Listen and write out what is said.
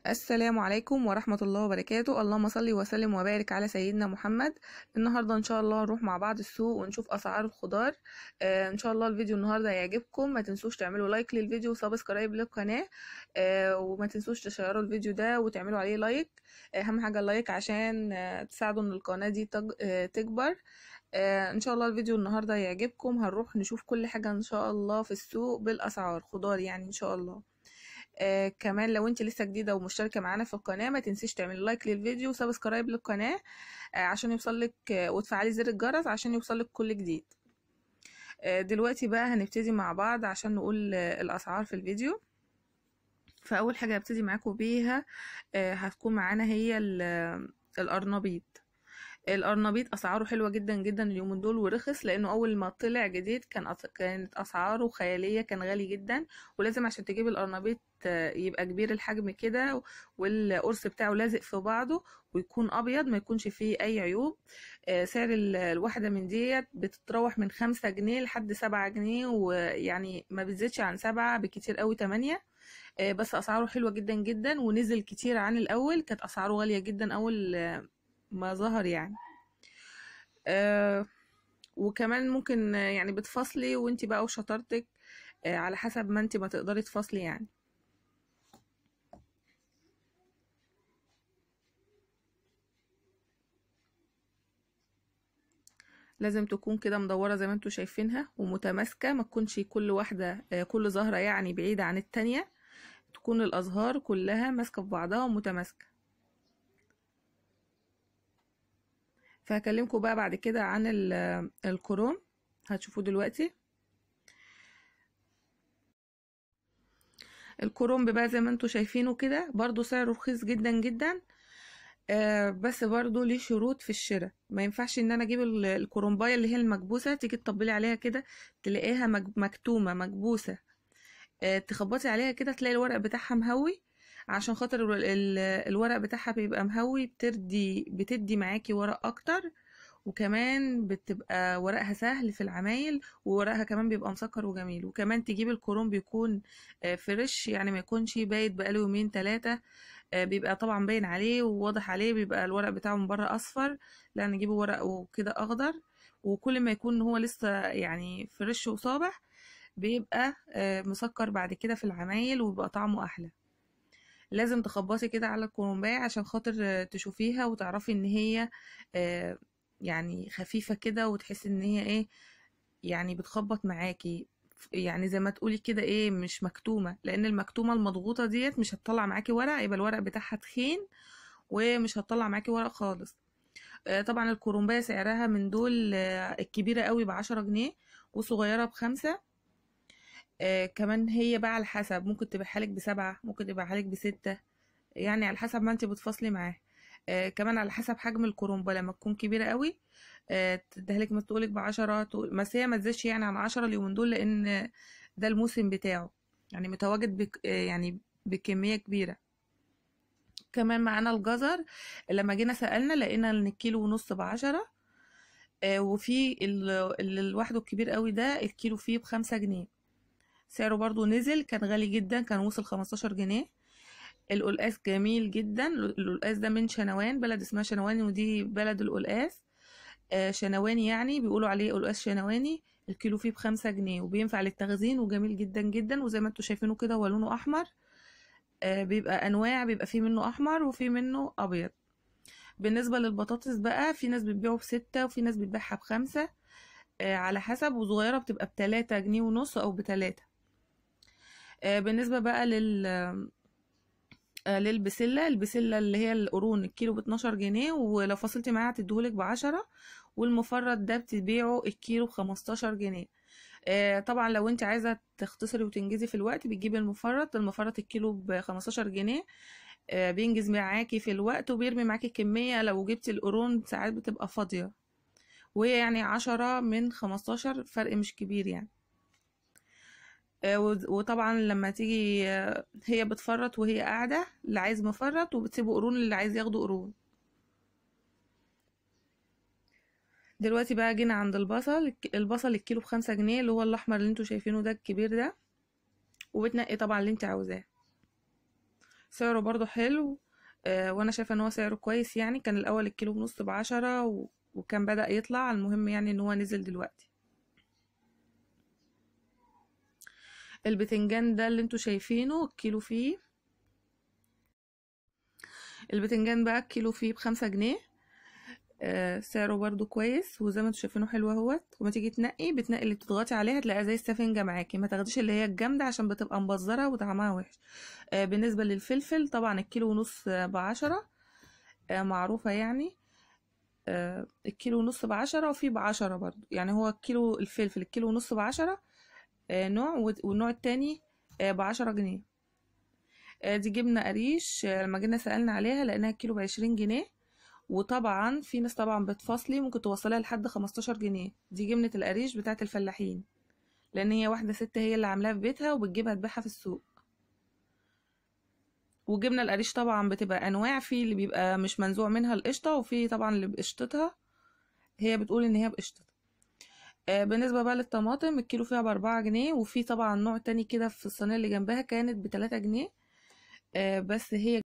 السلام عليكم ورحمة الله وبركاته. اللهم صل وسلم وبارك على سيدنا محمد. النهاردة ان شاء الله نروح مع بعض السوق ونشوف اسعار الخضار. ان شاء الله الفيديو النهاردة هيعجبكم. ما تنسوش تعملوا لايك للفيديو وسبسكرايب للقناة. وما تنسوش تشيروا الفيديو ده وتعملوا عليه لايك. اهم حاجة اللايك عشان تساعدوا ان القناة دي تكبر. ان شاء الله الفيديو النهاردة هيعجبكم. هنروح نشوف كل حاجة ان شاء الله في السوق بالاسعار خضار يعني ان شاء الله. كمان لو انت لسه جديده ومشتركه معانا في القناه ما تنسيش تعملي لايك للفيديو وسبسكرايب للقناه عشان يوصلك وتفعلي زر الجرس عشان يوصلك كل جديد. دلوقتي بقى هنبتدي مع بعض عشان نقول الاسعار في الفيديو. فاول حاجه هبتدي معاكم بيها هتكون معانا هي القرنبيط. القرنبيط اسعاره حلوه جدا جدا اليومين دول ورخص، لانه اول ما طلع جديد كانت اسعاره خياليه، كان غالي جدا. ولازم عشان تجيب القرنبيط يبقى كبير الحجم كده، والقرص بتاعه لازق في بعضه، ويكون ابيض ما يكونش فيه اي عيوب. سعر الواحده من ديت بتتراوح من 5 جنيه لحد 7 جنيه، ويعني ما بتزيدش عن 7، بكتير قوي 8. بس اسعاره حلوه جدا جدا ونزل كتير عن الاول. كانت اسعاره غاليه جدا اول ما ظهر يعني. وكمان ممكن يعني بتفصلي وانتي بقى وشطارتك على حسب ما انتي ما تقدري تفصلي يعني. لازم تكون كده مدورة زي ما انتوا شايفينها ومتماسكة، ما تكونش كل واحدة كل زهرة يعني بعيدة عن التانية، تكون الأزهار كلها ماسكة في بعضها ومتماسكة. فهكلمكم بقى بعد كده عن الكروم، هتشوفوه دلوقتي. الكرومب بقى زي ما انتوا شايفينه كده برضو سعره رخيص جدا جدا. بس برضو ليه شروط في الشراء. ما ينفعش ان انا اجيب الكرومبايه اللي هي المكبوسه تيجي تطبلي عليها كده تلاقيها مكتومه مكبوسه. تخبطي عليها كده تلاقي الورق بتاعها مهوي. عشان خاطر الورق بتاعها بيبقى مهوي بتدي معاكي ورق اكتر، وكمان بتبقى ورقها سهل في العمايل، وورقها كمان بيبقى مسكر وجميل. وكمان تجيب الكروم بيكون فريش، يعني ما يكونش بايت بقاله يومين 3. بيبقى طبعا باين عليه وواضح عليه، بيبقى الورق بتاعه من بره اصفر، لا نجيبه ورق وكده اخضر. وكل ما يكون هو لسه يعني فريش وصابح بيبقى مسكر بعد كده في العمايل وبيبقى طعمه احلى. لازم تخبطي كده على الكرومباية عشان خاطر تشوفيها وتعرفي ان هي يعني خفيفة كده، وتحسي ان هي ايه يعني بتخبط معاكي، يعني زي ما تقولي كده ايه مش مكتومة. لان المكتومة المضغوطة ديت مش هتطلع معاكي ورق، يبقى الورق بتاعها تخين ومش هتطلع معاكي ورق خالص. طبعا الكرومباية سعرها من دول الكبيرة قوي ب10 جنيه وصغيرة ب5. كمان هي بقى على حسب، ممكن تبيعها لك ب7، ممكن تبيعها لك ب6، يعني على حسب ما انت بتفصلي معاه. كمان على حسب حجم الكرومبة، لما تكون كبيرة قوي تديها لك ما تقولك ب10، بس هي ما تزيدش يعني عن 10 اليومين دول، لان ده الموسم بتاعه يعني متواجد يعني بكمية كبيرة. كمان معانا الجزر، لما جينا سألنا لقينا ان الكيلو ونص ب10. وفي اللي لوحده الكبير قوي ده الكيلو فيه ب5 جنيه. سعره برضو نزل، كان غالي جدا، كان وصل 15 جنيه. القلقاس جميل جدا. القلقاس ده من شنوان، بلد اسمها شنواني ودي بلد القلقاس. شنواني يعني بيقولوا عليه قلقاس شنواني. الكيلو فيه ب5 جنيه وبينفع للتخزين وجميل جدا جدا. وزي ما انتوا شايفينه كده هو لونه احمر. بيبقى انواع، بيبقى فيه منه احمر وفيه منه ابيض. بالنسبة للبطاطس بقى، في ناس بتبيعه ب6 وفي ناس بتبيعها ب5 على حسب، وصغيرة بتبقى ب3 جنيه ونص او ب3. بالنسبة بقى للبسلة، البسلة اللي هي القرون الكيلو ب12 جنيه، ولو فصلتي معاها هتديهولك ب10. والمفرد ده بتبيعه الكيلو ب15 جنيه. طبعا لو انت عايزة تختصري وتنجزي في الوقت بتجيبي المفرد الكيلو ب15 جنيه. بينجز معاكي في الوقت وبيرمي معاكي كمية. لو جبتي القرون ساعات بتبقى فاضية، وهي يعني 10 من 15 فرق مش كبير يعني. وطبعا لما تيجي هي بتفرط وهي قاعدة، اللي عايز مفرط، وبتسيبه قرون اللي عايز ياخده قرون. دلوقتي بقى جينا عند البصل الكيلو ب5 جنيه، اللي هو الأحمر اللي انتوا شايفينه ده الكبير ده. وبتنقي طبعا اللي انت عاوزاه. سعره برضو حلو. وانا شايفه ان هو سعره كويس يعني. كان الاول الكيلو ونص ب10 وكان بدأ يطلع. المهم يعني ان هو نزل دلوقتي. البتنجان ده اللي انتوا شايفينه الكيلو فيه، البتنجان بقى الكيلو فيه ب5 جنيه. سعره برضو كويس، وزي ما انتوا شايفينه حلو اهوت. وما تيجي تنقي، بتنقي اللي بتضغطي عليها تلاقيها زي السفنجة معاكي، ما تاخديش اللي هي الجامدة عشان بتبقى مبزرة وطعمها وحش. بالنسبة للفلفل طبعا الكيلو ونص ب10، معروفة يعني. الكيلو ونص ب10 وفي ب10 برضو يعني. هو الكيلو الفلفل الكيلو ونص ب10 نوع، والنوع التاني ب10 جنيه. دي جبنة قريش. لما جينا سألنا عليها لقيناها الكيلو ب20 جنيه. وطبعا في ناس طبعا بتفاصلي ممكن توصلها لحد 15 جنيه. دي جبنة القريش بتاعت الفلاحين، لأن هي واحدة ست هي اللي عاملاها في بيتها وبتجيبها تبيعها في السوق. وجبنة القريش طبعا بتبقى أنواع، في اللي بيبقى مش منزوع منها القشطة، وفي طبعا اللي بقشطتها. هي بتقول إن هي بقشطتها. بالنسبة بقى للطماطم الكيلو فيها ب4 جنيه. وفي طبعا نوع تاني كده في الصينية اللي جنبها كانت ب3 جنيه. بس هي